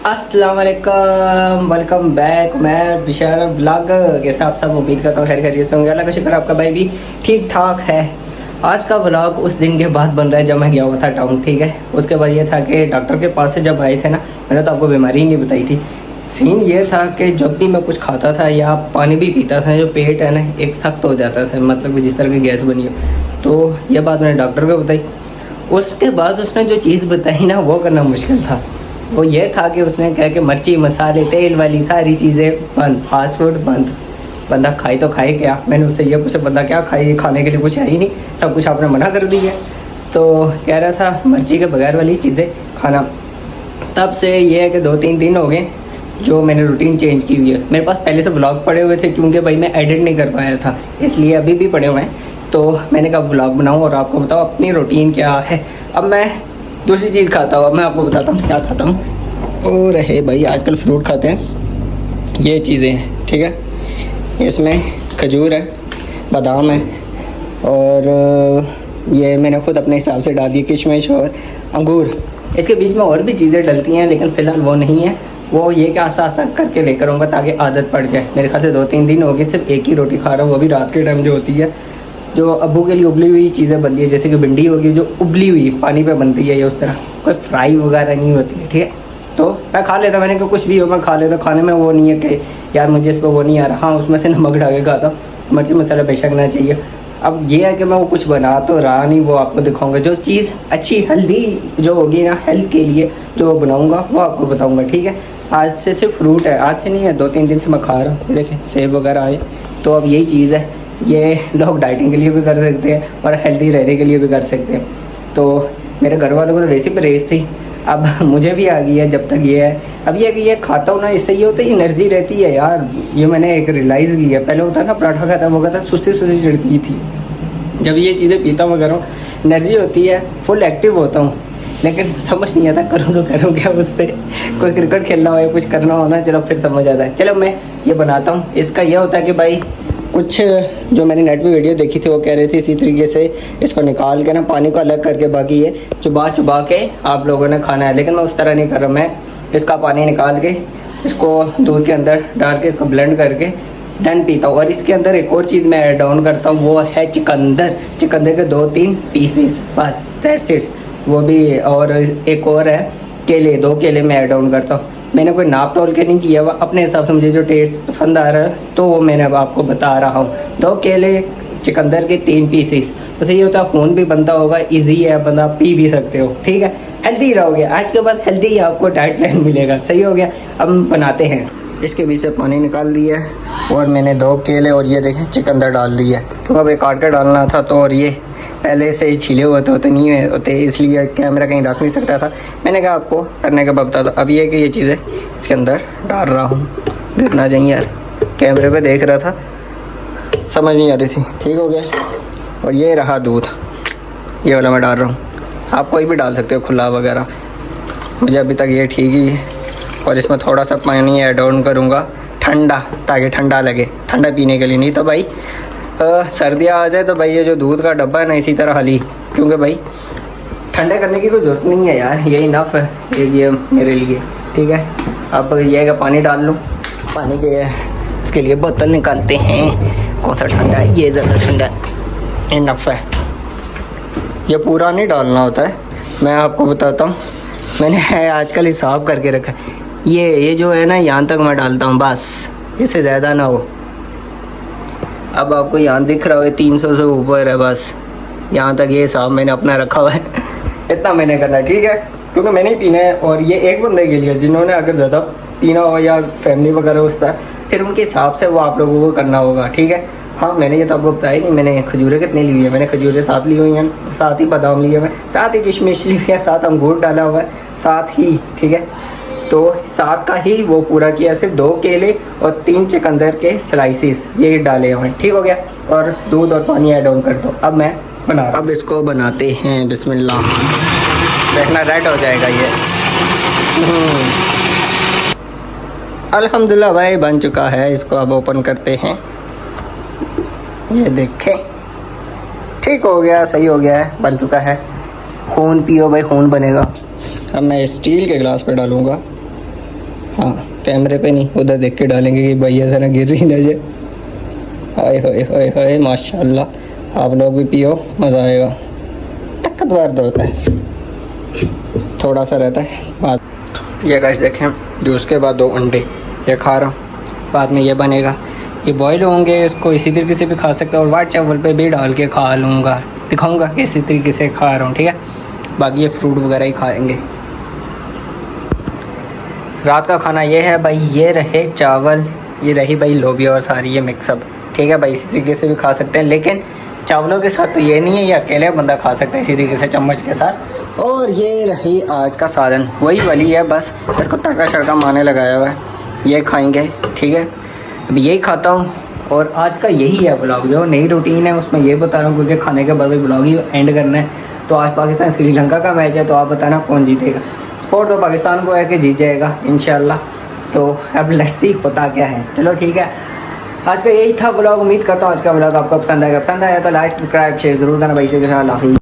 अस्सलाम वालेकुम, welcome back. मैं बिशार ब्लॉग के साथ सब उम्मीद करता हूँ खैर खैरियत से होंगे। अल्लाह का शुक्र आपका भाई भी ठीक ठाक है। आज का ब्लॉग उस दिन के बाद बन रहा है जब मैं गया हुआ था टाउन, ठीक है। उसके बाद ये था कि डॉक्टर के पास से जब आए थे ना, मैंने तो आपको बीमारी ही नहीं बताई थी। सीन ये था कि जब भी मैं कुछ खाता था या पानी भी पीता था, जो पेट है ना एक सख्त हो जाता था, मतलब कि जिस तरह की गैस बनी हो। तो ये बात मैंने डॉक्टर को बताई। उसके बाद उसने जो चीज़ बताई ना वो करना मुश्किल था। वो ये था कि उसने कहा कि मिर्ची मसाले तेल वाली सारी चीज़ें बंद, फास्ट फूड बंद। बंदा खाए तो खाए क्या। मैंने उससे ये पूछा बंदा क्या खाए, खाने के लिए कुछ है ही नहीं, सब कुछ आपने मना कर दिया। तो कह रहा था मिर्ची के बगैर वाली चीज़ें खाना। तब से ये है कि 2-3 दिन हो गए जो मैंने रूटीन चेंज की हुई है। मेरे पास पहले से व्लॉग पड़े हुए थे क्योंकि भाई मैं एडिट नहीं कर पाया था, इसलिए अभी भी पड़े हुए हैं। तो मैंने कहा व्लॉग बनाऊँ और आपको बताओ अपनी रूटीन क्या है। अब मैं दूसरी चीज़ खाता हूँ, मैं आपको बताता हूँ क्या खाता हूँ। और है भाई आजकल फ्रूट खाते हैं, ये चीज़ें हैं, ठीक है। इसमें खजूर है, बादाम है, और ये मैंने खुद अपने हिसाब से डाल दी किशमिश और अंगूर। इसके बीच में और भी चीज़ें डलती हैं लेकिन फ़िलहाल वो नहीं है। वो ये कि आसा आसा करके लेकर आऊँगा ताकि आदत पड़ जाए। मेरे ख्याल से 2-3 दिन हो गए सिर्फ एक ही रोटी खा रहा हूँ, वो भी रात के टाइम जो होती है, जो अब्बू के लिए उबली हुई चीज़ें बनती है, जैसे कि भिंडी होगी जो उबली हुई पानी पे बनती है, ये उस तरह कोई फ्राई वगैरह नहीं होती है, ठीक है। तो मैं खा लेता, मैंने कहा कुछ भी हो मैं खा लेता। खाने में वो नहीं है कि यार मुझे इस पर वो नहीं आ रहा, हाँ उसमें से नमक डाल के खाता हूँ। मिर्ची मसाला बेशक ना चाहिए। अब ये है कि मैं वो कुछ बना तो रहा नहीं, वो आपको दिखाऊंगा। जो चीज़ अच्छी हेल्दी जो होगी ना हेल्थ के लिए जो बनाऊंगा वो आपको बताऊंगा, ठीक है। आज से सिर्फ फ्रूट है, आज से नहीं है, 2-3 दिन से मैं खा रहा हूँ। देखें सेब वगैरह आए। तो अब यही चीज़ है, ये लोग डाइटिंग के लिए भी कर सकते हैं और हेल्दी रहने के लिए भी कर सकते हैं। तो मेरे घर वालों को तो वैसे परहेज थी, अब मुझे भी आ गई है। जब तक ये है, अब ये कि ये खाता हूँ ना, इससे ये होता है एनर्जी रहती है यार। ये मैंने एक रियलाइज़ की है। पहले होता है ना पराठा खाता वो कहता सुस्ती सुस्ती चढ़ती थी। जब ये चीज़ें पीता हूँ वगैरह एनर्जी होती है, फुल एक्टिव होता हूँ। लेकिन समझ नहीं आता करूँ तो करूँ क्या उससे। कोई क्रिकेट खेलना हो या कुछ करना हो ना, चलो फिर समझ आता है। चलो मैं ये बनाता हूँ। इसका ये होता है कि भाई कुछ जो मैंने नेट पे वीडियो देखी थी वो कह रही थी इसी तरीके से इसको निकाल के ना पानी को अलग करके बाकी ये चुबा चुबा के आप लोगों ने खाना है। लेकिन मैं उस तरह नहीं कर रहा। मैं इसका पानी निकाल के इसको दूध के अंदर डाल के इसको ब्लेंड करके देन पीता हूँ। और इसके अंदर एक और चीज़ मैं ऐड डाउन करता हूँ, वो है चुकंदर। चुकंदर के 2-3 पीसेस बस, दैट्स इट। वो भी, और एक और है केले, 2 केले मैं ऐड डाउन करता हूँ। मैंने कोई नाप तोल के नहीं किया हुआ, अपने हिसाब से मुझे जो टेस्ट पसंद आ रहा है तो वो मैंने अब आपको बता रहा हूँ। 2 केले, चुकंदर के 3 पीसेस। उससे ये होता है खून भी बनता होगा, इजी है, बंदा पी भी सकते हो, ठीक है। हेल्दी रहोगे, आज के बाद हेल्दी आपको डाइट प्लान मिलेगा, सही हो गया। अब बनाते हैं। इसके बीच से पानी निकाल दिया है और मैंने 2 केले और ये देखें चुकंदर डाल दिया है, क्योंकि अब ये काट कर डालना था। तो और ये पहले से ही छिले हुए होते नहीं होते, इसलिए कैमरा कहीं रख नहीं सकता था। मैंने कहा आपको करने के बाद बता दो। अब ये कि ये चीज़ें इसके अंदर डाल रहा हूँ। गिरना चाहिए यार, कैमरे पे देख रहा था समझ नहीं आ रही थी, ठीक हो गया। और ये रहा दूध, ये वाला मैं डाल रहा हूँ। आप कोई भी डाल सकते हो खुला वगैरह, मुझे अभी तक ये ठीक ही है। और इसमें थोड़ा सा पानी ऐड ऑन करूँगा ठंडा, ताकि ठंडा लगे, ठंडा पीने के लिए। नहीं तो भाई सर्दियाँ आ जाए तो भाई ये जो दूध का डब्बा है ना इसी तरह खाली, क्योंकि भाई ठंडा करने की कोई ज़रूरत नहीं है यार, ये इनफ है ये मेरे लिए, ठीक है। अब ये का पानी डाल लूँ, पानी के इसके लिए बोतल निकालते हैं। कौन सा ठंडा है, ये ज़्यादा ठंडा है, इनफ है। ये पूरा नहीं डालना होता है, मैं आपको बताता हूँ। मैंने आजकल हिसाब करके रखा है, ये जो है ना यहाँ तक मैं डालता हूँ बस, इससे ज़्यादा ना हो। अब आपको यहाँ दिख रहा है 300 से ऊपर है, बस यहाँ तक ये हिसाब मैंने अपना रखा हुआ है। इतना मैंने करना है, ठीक है, क्योंकि मैंने ही पीना है। और ये एक बंदे के लिए, जिन्होंने अगर ज़्यादा पीना हो या फैमिली वगैरह उसका, फिर उनके हिसाब से वो आप लोगों को करना होगा, ठीक है। हाँ मैंने ये तो आपको बताया नहीं, मैंने खजूरें कितनी ली हुई है। मैंने खजूरें 7 ली हुई हैं, साथ ही बादाम लिए हुए, साथ ही किशमिश ली हुई है, साथ अंगूर डाला हुआ है, साथ ही, ठीक है। तो 7 का ही वो पूरा किया, सिर्फ 2 केले और 3 चुकंदर के स्लाइसिस ये डाले हुए हैं, ठीक हो गया। और दूध और पानी ऐड ऑन कर दो। अब मैं बना रहा हूँ, अब इसको बनाते हैं। बिस्मिल्लाह, देखना रेड हो जाएगा ये। अल्हम्दुलिल्लाह भाई बन चुका है। इसको अब ओपन करते हैं, ये देखें ठीक हो गया, सही हो गया है, बन चुका है। खून पियो भाई, खून बनेगा। अब मैं स्टील के गिलास पे डालूँगा हाँ कैमरे पे नहीं, उधर देख के डालेंगे कि भाई ऐसा ना गिर रही ना जाए। हाय हाय हाय हाय माशाल्लाह। आप लोग भी पियो, मज़ा आएगा। ताकतवर तो होता है, थोड़ा सा रहता है बात। ये गाइस देखें, जूस के बाद 2 अंडे ये खा रहा हूँ। बाद में ये बनेगा, ये बॉयल होंगे, इसको इसी तरीके से भी खा सकते हैं और वाइट चावल पे भी डाल के खा लूँगा, दिखाऊँगा कि इसी तरीके से खा रहा हूँ, ठीक है। बाकी ये फ्रूट वगैरह ही खाएँगे। रात का खाना ये है भाई, ये रहे चावल, ये रही भाई लोबिया और सारी ये मिक्सअप, ठीक है भाई। इसी तरीके से भी खा सकते हैं, लेकिन चावलों के साथ तो ये नहीं है, ये अकेले बंदा खा सकता है इसी तरीके से चम्मच के साथ। और ये रही आज का सालन, वही वाली है, बस इसको तड़का शड़का मारने लगाया हुआ है, ये खाएंगे, ठीक है। अभी यही खाता हूँ और आज का यही है ब्लॉग। जो नई रूटीन है उसमें ये बता रहा हूँ, क्योंकि खाने के बाद ब्लॉग ही एंड करना है। तो आज पाकिस्तान श्रीलंका का मैच है, तो आप बताना कौन जीतेगा। स्पोर्ट तो पाकिस्तान को है कि जीत जाएगा इंशाल्लाह। तो अब लेट्स सी होता क्या है। चलो ठीक है, आज का यही था ब्लॉग। उम्मीद करता हूँ आज का ब्लॉग आपको पसंद आएगा। पसंद आया तो लाइक सब्सक्राइब शेयर जरूर करना भाई से।